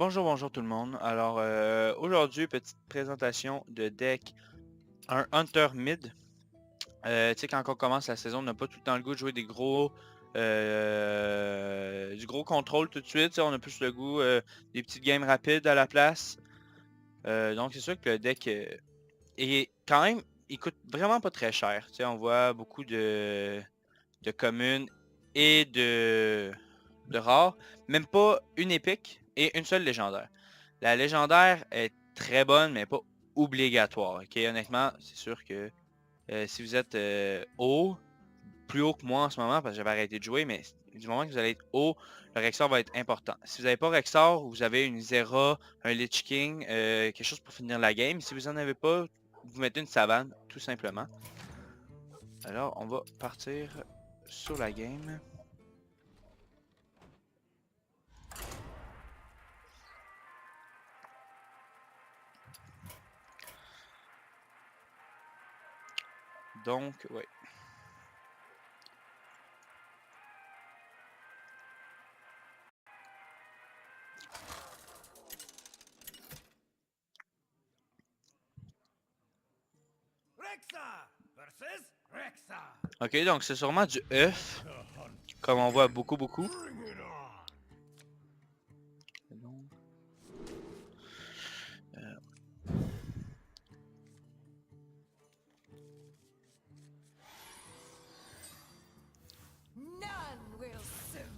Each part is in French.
Bonjour, bonjour tout le monde. Alors, aujourd'hui, petite présentation de deck, un Hunter Mid. Tu sais, quand on commence la saison, on n'a pas tout le temps le goût de jouer du gros contrôle tout de suite. Tu sais, on a plus le goût des petites games rapides à la place. Donc, c'est sûr que le deck est quand même, il coûte vraiment pas très cher. Tu sais, on voit beaucoup de communes et de rares. Même pas une épique et une seule légendaire. La légendaire est très bonne, mais pas obligatoire. Ok, honnêtement, c'est sûr que si vous êtes plus haut que moi en ce moment, parce que j'avais arrêté de jouer, mais du moment que vous allez être haut, le Rexor va être important. Si vous n'avez pas Rexor, vous avez une Zera, un Lich King, quelque chose pour finir la game. Si vous n'en avez pas, vous mettez une savane, tout simplement. Alors, on va partir sur la game. Donc, ouais. Ok, donc c'est sûrement du œuf, comme on voit beaucoup.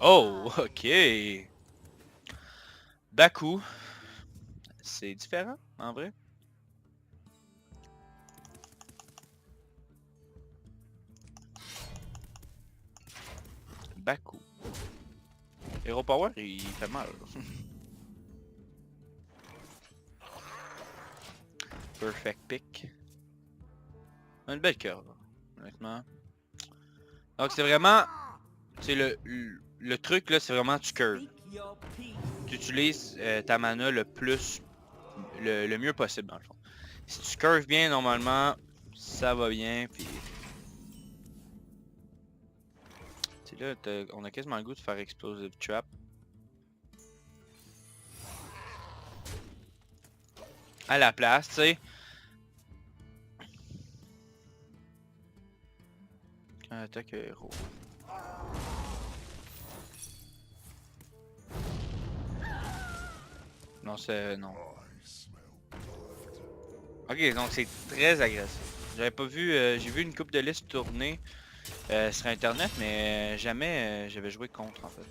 Oh, ok. Baku. C'est différent, en vrai. Baku. Hero Power, il fait mal. Perfect pick. Une belle curve, honnêtement. Donc c'est vraiment... C'est le truc là, c'est vraiment tu curves. Tu utilises ta mana le plus... Le mieux possible, dans le fond. Si tu curves bien, normalement, ça va bien, puis... Tu sais là, on a quasiment le goût de faire Explosive Trap. À la place, tu sais. Quand attaque héros. Non, c'est... non. Ok, donc c'est très agressif. J'avais pas vu... j'ai vu une coupe de listes tourner sur internet, mais jamais j'avais joué contre en fait.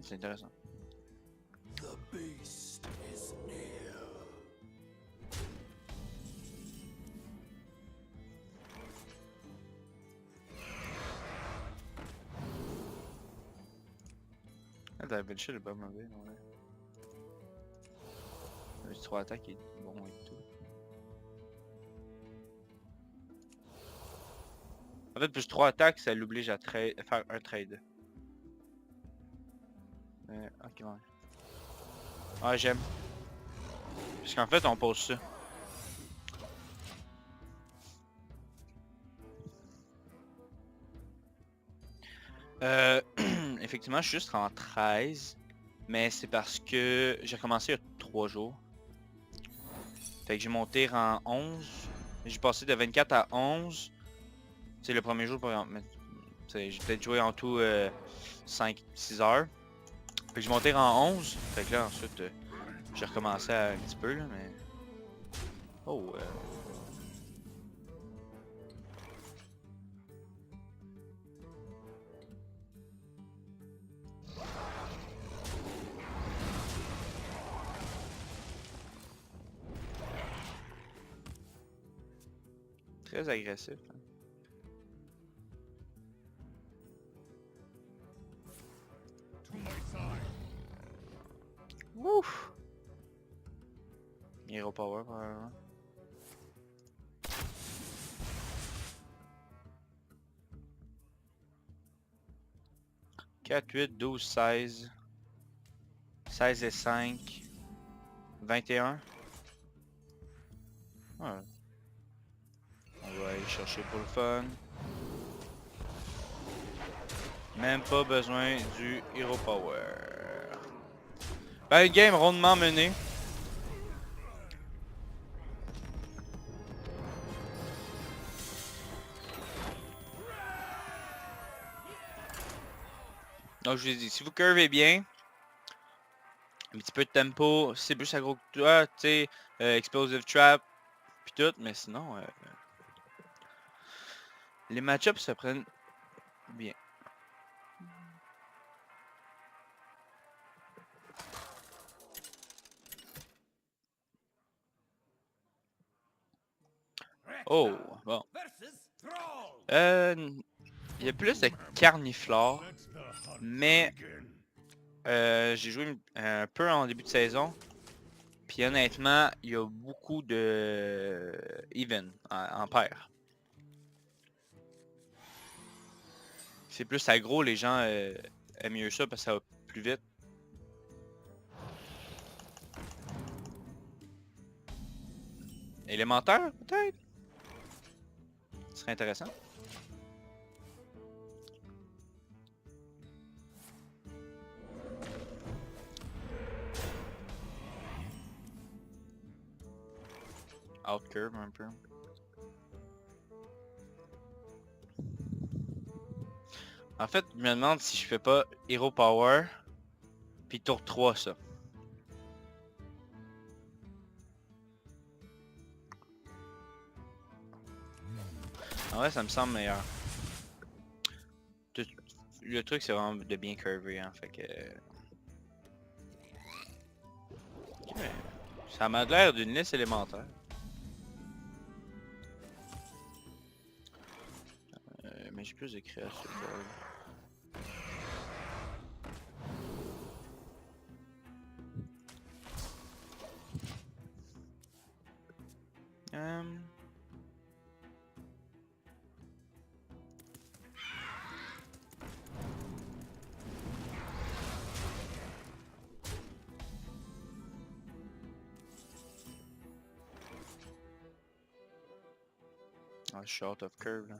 C'est intéressant. Ah, t'as le shit est pas mauvais, ouais. Le 3 attaques est bon et tout. En fait, plus 3 attaques, ça l'oblige à faire un trade. Ok, ouais. Ah, j'aime. Parce qu'en fait, on pose ça. Effectivement, je suis juste en 13. Mais c'est parce que j'ai commencé il y a 3 jours. Fait que j'ai monté en 11. J'ai passé de 24 à 11. C'est le premier jour, j'ai peut-être joué en tout 5-6 heures. Fait que j'ai monté en 11. Fait que là, ensuite, j'ai recommencé un petit peu, là, mais... Oh, très agressif. Hein. Ouf! Hero Power, probablement. « 4, 8, 12, 16. 16 et 5. 21. Ouais. On va aller chercher pour le fun. Même pas besoin du Hero Power. Ben, une game rondement menée. Donc je vous ai dit, si vous curvez bien, un petit peu de tempo, c'est plus aggro que toi, tu sais, Explosive Trap, puis tout, mais sinon, les match-ups se prennent bien. Oh, bon. Il y a plus de carniflore, mais j'ai joué un peu en début de saison. Puis honnêtement, il y a beaucoup de even en paire. C'est plus aggro, les gens aiment mieux ça parce que ça va plus vite. Élémentaire, peut-être? Ce serait intéressant. Outcurve un peu. En fait, je me demande si je fais pas Hero Power, puis tour 3 ça. En vrai, ça me semble meilleur. Le truc, c'est vraiment de bien curver, hein, fait que... Ok, ça m'a l'air d'une liste élémentaire. Mais j'ai plus de création. Ah, short of curve là.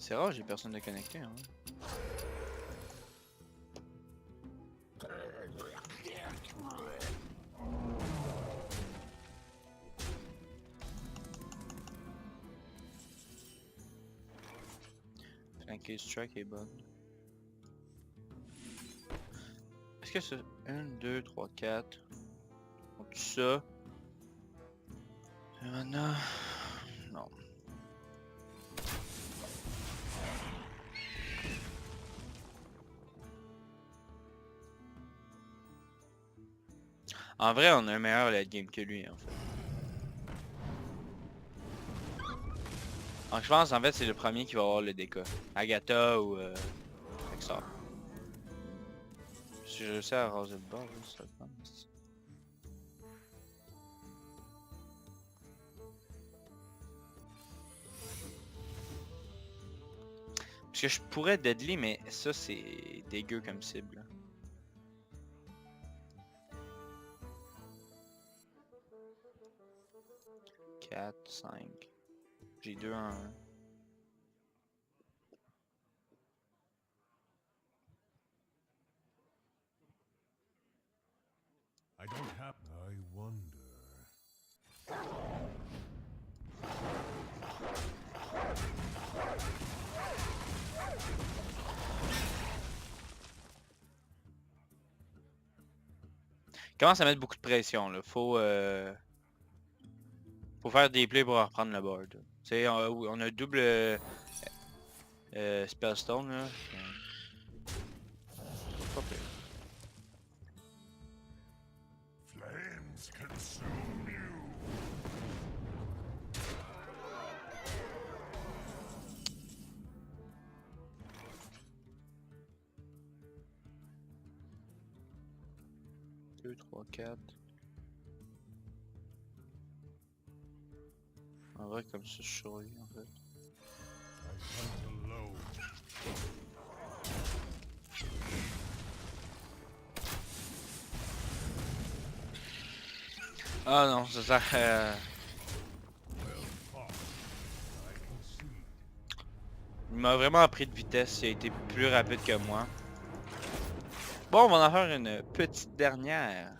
C'est rare, j'ai personne de connecté. Hein. Flanker strike est bonne. Est-ce que c'est 1, 2, 3, 4? On tue ça. Et maintenant... Non. En vrai, on a un meilleur late game que lui, en fait. Donc je pense, en fait, c'est le premier qui va avoir le DK. Agatha ou... Exar. Si je réussis à raser le bord, là, ça va prendre. Parce que je pourrais deadly, mais ça, c'est dégueu comme cible. 4, 5. J'ai 2 en 1. I don't have. I wonder. Commence à mettre beaucoup de pression là. Faut faire des plays pour reprendre le board. Tu sais, on a double Spellstone là. Pas pire. Flames consume you. Deux, trois, quatre. Ah vrai comme ça sur lui en fait. I hunt alone. Ah non, ça sert Well fought. I concede. Il m'a vraiment pris de vitesse, il a été plus rapide que moi. Bon, on va en faire une petite dernière.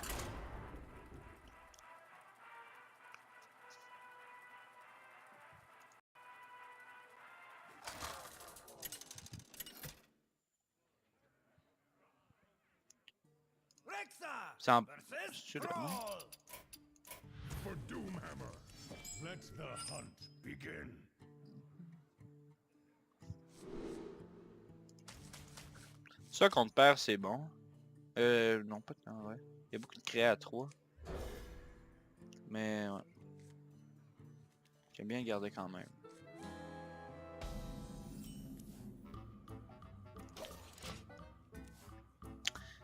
C'est en... C'est-tu le nom? For Doomhammer. Let the hunt begin. Ça contre père, c'est bon. Non, pas tant, ouais. Il y a beaucoup de créa à 3. Mais, ouais. J'aime bien garder quand même.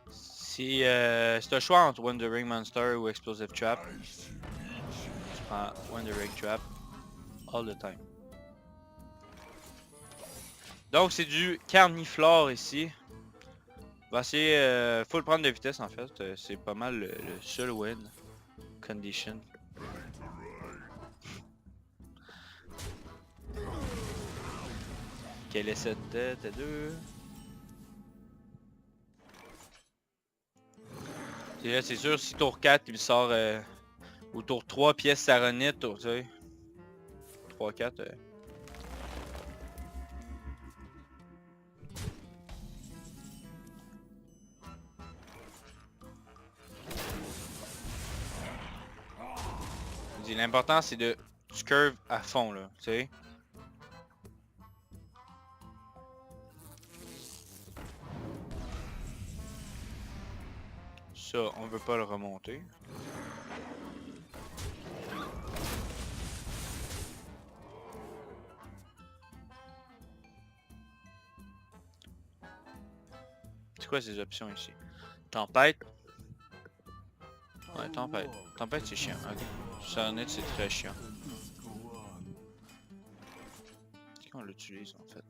Si tu as le choix entre Wandering Monster ou Explosive Trap, tu prends Wandering Trap all the time. Donc c'est du Carniflore ici. On va essayer, faut le prendre de vitesse en fait, c'est pas mal le seul win condition. Quelle est cette tête à deux? Là, c'est sûr, si tour 4 il sort ou tour 3 pièces saronite, tu sais. 3-4. L'important c'est de curve à fond là, tu sais. Ça, on veut pas le remonter. C'est quoi ces options ici? Tempête. Ouais, tempête. Tempête c'est chiant, ok. Saronite c'est très chiant. Qu'on l'utilise en fait.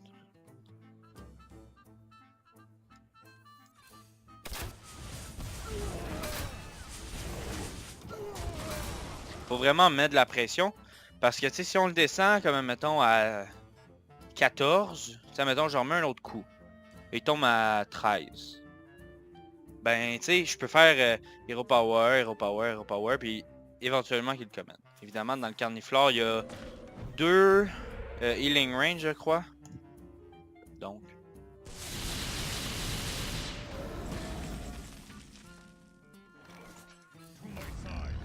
Faut vraiment mettre de la pression. Parce que tu sais, si on le descend comme mettons à 14, tu sais, mettons, j'en remets un autre coup. Et il tombe à 13. Ben, tu sais, je peux faire Hero Power, Hero Power, Hero Power, puis éventuellement qu'il le commande. Évidemment, dans le Carniflore, il y a 2 Healing Range, je crois. Donc. To my side.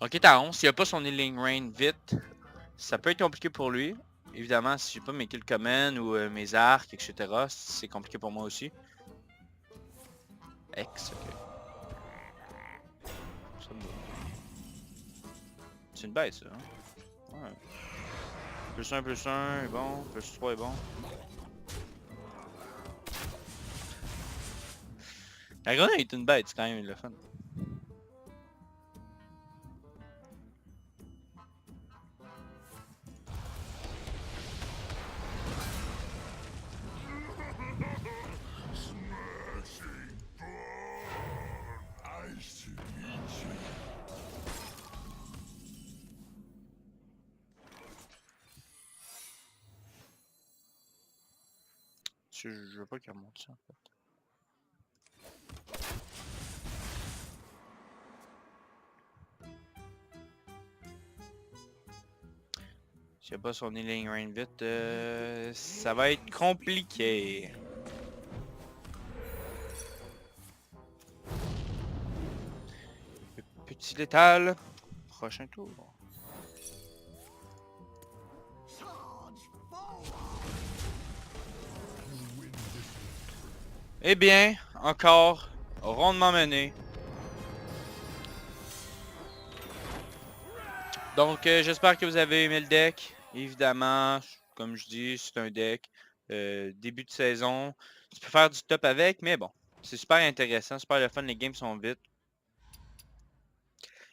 Donc, il est à 11. S'il n'y a pas son Healing Range vite, ça peut être compliqué pour lui. Évidemment, si j'ai pas mes kills command ou mes arcs, etc., c'est compliqué pour moi aussi. X, ok. Ça me va. C'est une bête, ça. Hein? Ouais. Plus 1 est bon. Plus 3 est bon. La grenade est une bête, c'est quand même le fun. Smashing burn. I see you. Je veux pas qu'il remonte ça en fait. S'il n'y a pas son healing rain vite, ça va être compliqué. Petit létal. Prochain tour. Eh bien, encore rondement mené. Donc, j'espère que vous avez aimé le deck. Évidemment, comme je dis, c'est un deck début de saison. Tu peux faire du top avec, mais bon, C'est super intéressant, super le fun, les games sont vite.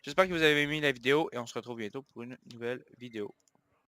J'espère que vous avez aimé la vidéo et on se retrouve bientôt pour une nouvelle vidéo.